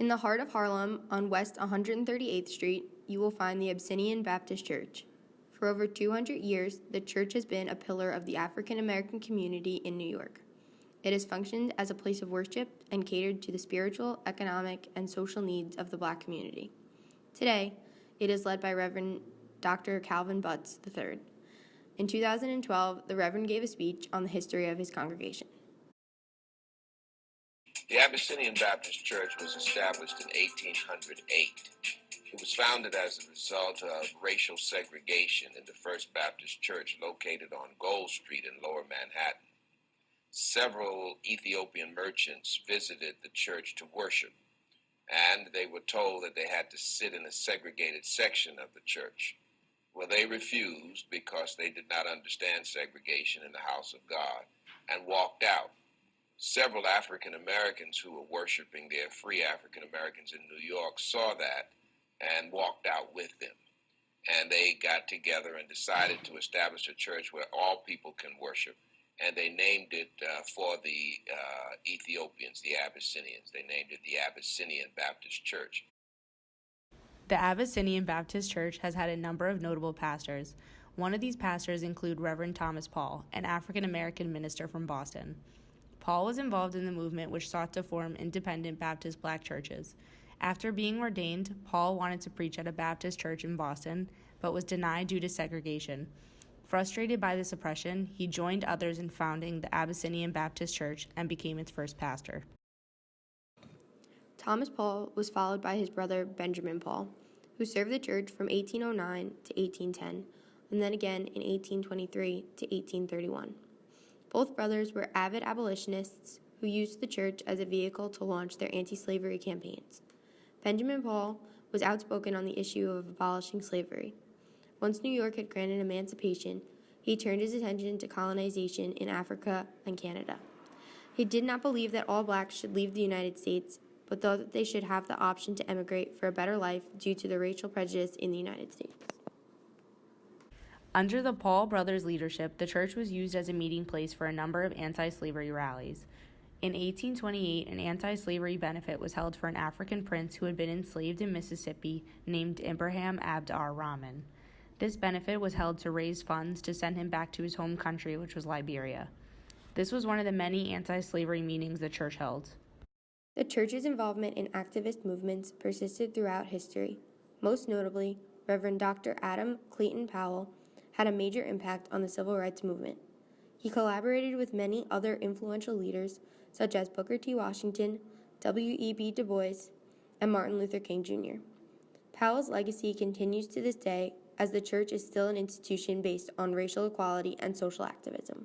In the heart of Harlem, on West 138th Street, you will find the Abyssinian Baptist Church. For over 200 years, the church has been a pillar of the African American community in New York. It has functioned as a place of worship and catered to the spiritual, economic, and social needs of the Black community. Today, it is led by Reverend Dr. Calvin Butts III. In 2012, the Reverend gave a speech on the history of his congregation. The Abyssinian Baptist Church was established in 1808. It was founded as a result of racial segregation in the First Baptist Church located on Gold Street in Lower Manhattan. Several Ethiopian merchants visited the church to worship, and they were told that they had to sit in a segregated section of the church. Well, they refused because they did not understand segregation in the house of God and walked out. Several African Americans who were worshiping their free African Americans in New York saw that and walked out with them. And they got together and decided to establish a church where all people can worship. And they named it for the Ethiopians, the Abyssinians. They named it the Abyssinian Baptist Church. The Abyssinian Baptist Church has had a number of notable pastors. One of these pastors include Reverend Thomas Paul, an African American minister from Boston. Paul was involved in the movement which sought to form independent Baptist Black churches. After being ordained, Paul wanted to preach at a Baptist church in Boston, but was denied due to segregation. Frustrated by this oppression, he joined others in founding the Abyssinian Baptist Church and became its first pastor. Thomas Paul was followed by his brother Benjamin Paul, who served the church from 1809 to 1810, and then again in 1823 to 1831. Both brothers were avid abolitionists who used the church as a vehicle to launch their anti-slavery campaigns. Benjamin Paul was outspoken on the issue of abolishing slavery. Once New York had granted emancipation, he turned his attention to colonization in Africa and Canada. He did not believe that all blacks should leave the United States, but thought that they should have the option to emigrate for a better life due to the racial prejudice in the United States. Under the Paul brothers' leadership, the church was used as a meeting place for a number of anti-slavery rallies. In 1828, an anti-slavery benefit was held for an African prince who had been enslaved in Mississippi named Ibrahim Abd ar-Rahman. This benefit was held to raise funds to send him back to his home country, which was Liberia. This was one of the many anti-slavery meetings the church held. The church's involvement in activist movements persisted throughout history. Most notably, Reverend Dr. Adam Clayton Powell had a major impact on the civil rights movement. He collaborated with many other influential leaders such as Booker T. Washington, W.E.B. Du Bois, and Martin Luther King Jr. Powell's legacy continues to this day as the church is still an institution based on racial equality and social activism.